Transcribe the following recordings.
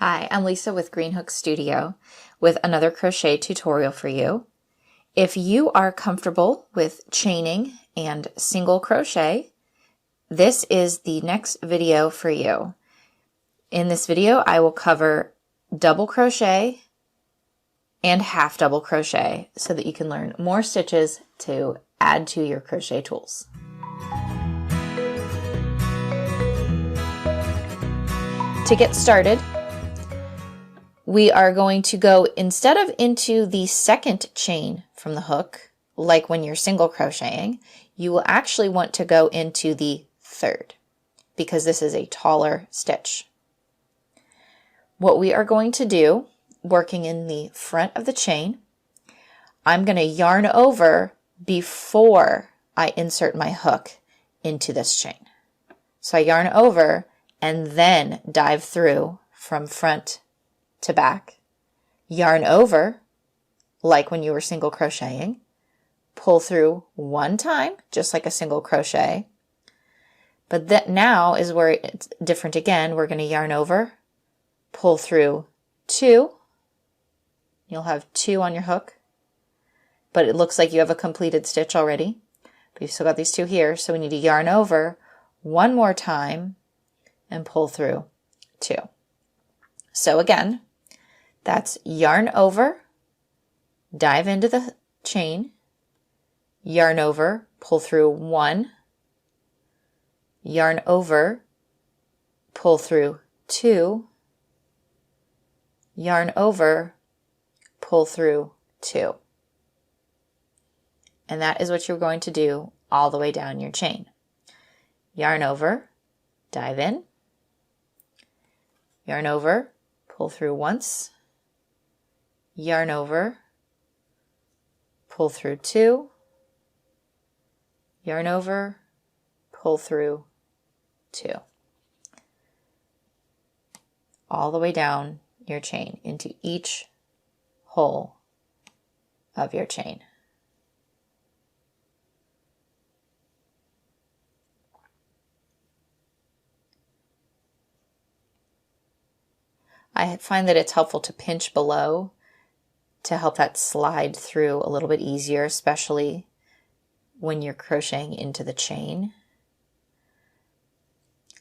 Hi, I'm Lisa with Greenhookstudio with another crochet tutorial for you. If you are comfortable with chaining and single crochet, this is the next video for you. In this video, I will cover double crochet and half double crochet so that you can learn more stitches to add to your crochet tools. To get started, we are going to go, instead of into the second chain from the hook, like when you're single crocheting, you will actually want to go into the third, because this is a taller stitch. What we are going to do, working in the front of the chain, I'm going to yarn over before I insert my hook into this chain. So I yarn over and then dive through from front to back, yarn over like when you were single crocheting, pull through one time just like a single crochet, but that now is where it's different again. We're going to yarn over, pull through two, you'll have two on your hook, but it looks like you have a completed stitch already, but you've still got these two here, so we need to yarn over one more time and pull through two. So again, that's yarn over, dive into the chain, yarn over, pull through one, yarn over, pull through two, yarn over, pull through two. And that is what you're going to do all the way down your chain. Yarn over, dive in, yarn over, pull through once, yarn over, pull through two, yarn over, pull through two. All the way down your chain into each hole of your chain. I find that it's helpful to pinch below to help that slide through a little bit easier, especially when you're crocheting into the chain.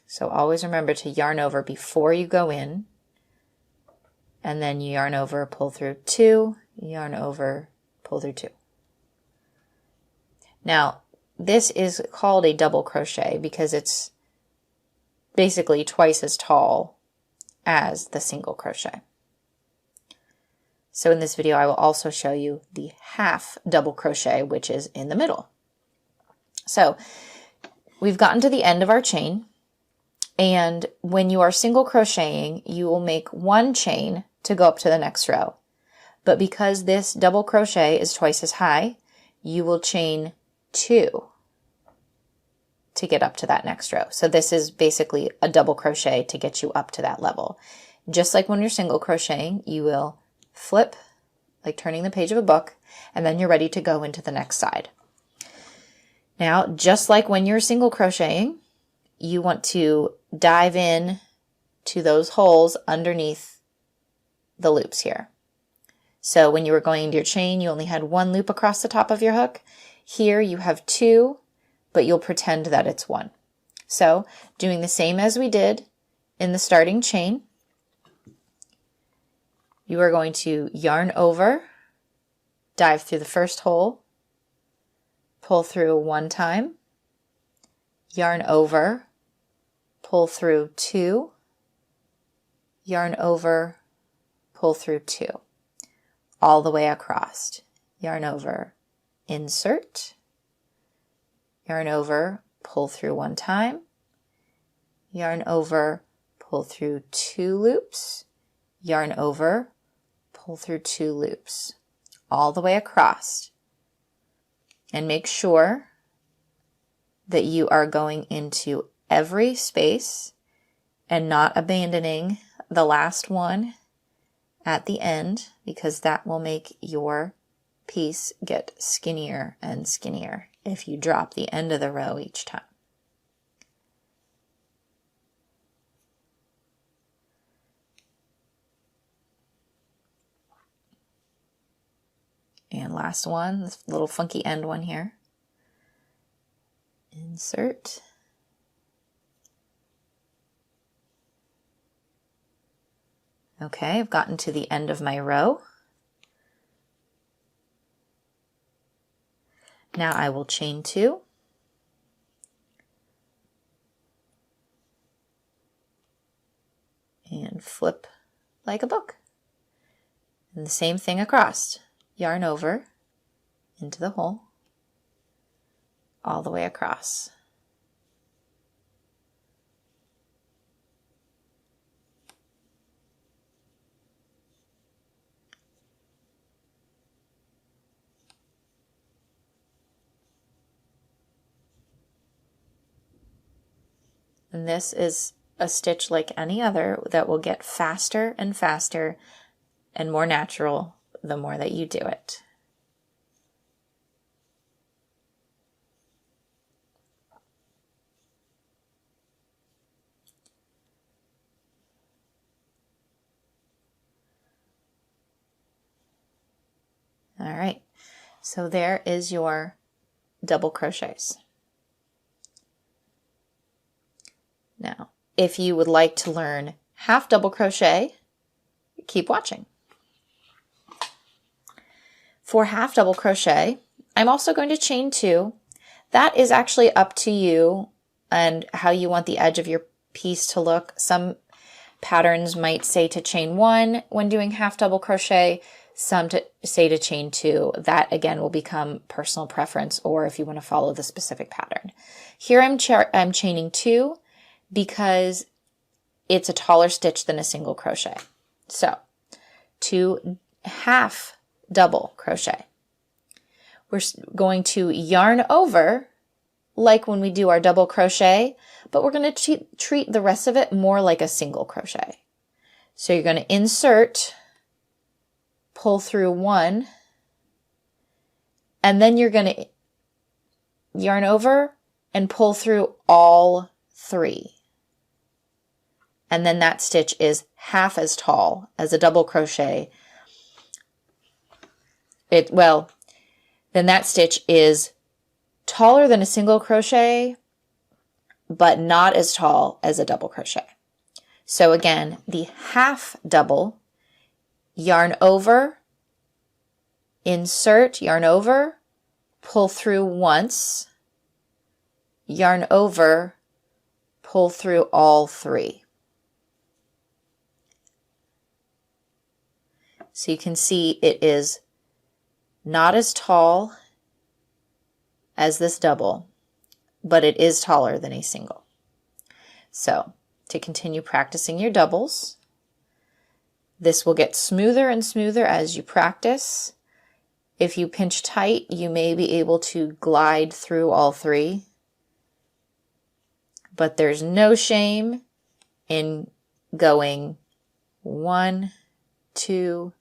So always remember to yarn over before you go in, and then you yarn over, pull through two, yarn over, pull through two. Now, this is called a double crochet because it's basically twice as tall as the single crochet. So in this video, I will also show you the half double crochet, which is in the middle. So we've gotten to the end of our chain, and when you are single crocheting, you will make one chain to go up to the next row. But because this double crochet is twice as high, you will chain two to get up to that next row. So this is basically a double crochet to get you up to that level. Just like when you're single crocheting, you will flip, like turning the page of a book, and then you're ready to go into the next side. Now, just like when you're single crocheting, you want to dive in to those holes underneath the loops here. So when you were going into your chain, you only had one loop across the top of your hook. Here you have two, but you'll pretend that it's one. So doing the same as we did in the starting chain, you are going to yarn over, dive through the first hole, pull through one time, yarn over, pull through two, yarn over, pull through two, all the way across. Yarn over, insert, yarn over, pull through one time, yarn over, pull through two loops, yarn over, pull through two loops, all the way across. And make sure that you are going into every space and not abandoning the last one at the end, because that will make your piece get skinnier and skinnier if you drop the end of the row each time. And last one, this little funky end one here. Insert. Okay, I've gotten to the end of my row. Now I will chain 2. And flip like a book. And the same thing across. Yarn over into the hole, all the way across. And this is a stitch like any other that will get faster and faster and more natural the more that you do it. All right, so there is your double crochets. Now, if you would like to learn half double crochet, keep watching. For half double crochet, I'm also going to chain 2. That is actually up to you and how you want the edge of your piece to look. Some patterns might say to chain 1 when doing half double crochet, some say to chain 2. That again will become personal preference, or if you want to follow the specific pattern. Here I'm chaining 2 because it's a taller stitch than a single crochet. So to half double crochet, we're going to yarn over like when we do our double crochet, but we're going to treat the rest of it more like a single crochet. So you're going to insert, pull through 1, and then you're going to yarn over and pull through all 3. And then that stitch is half as tall as a double crochet. Then that stitch is taller than a single crochet, but not as tall as a double crochet. So again, the half double, yarn over, insert, yarn over, pull through once, yarn over, pull through all 3. So you can see it is not as tall as this double, but it is taller than a single. So to continue practicing your doubles, this will get smoother and smoother as you practice. If you pinch tight, you may be able to glide through all 3, but there's no shame in going 1, 2,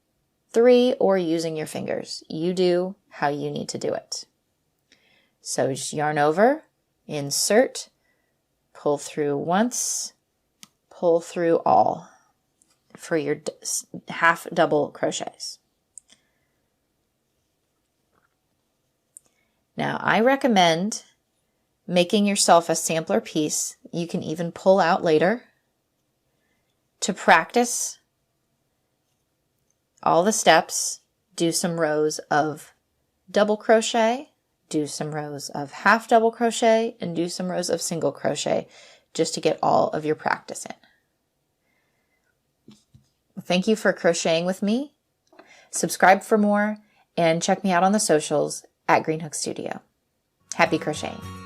3, or using your fingers. You do how you need to do it. So just yarn over, insert, pull through once, pull through all for your half double crochets. Now I recommend making yourself a sampler piece you can even pull out later to practice all the steps. Do some rows of double crochet, do some rows of half double crochet, and do some rows of single crochet just to get all of your practice in. Thank you for crocheting with me. Subscribe for more and check me out on the socials at Greenhook Studio. Happy crocheting.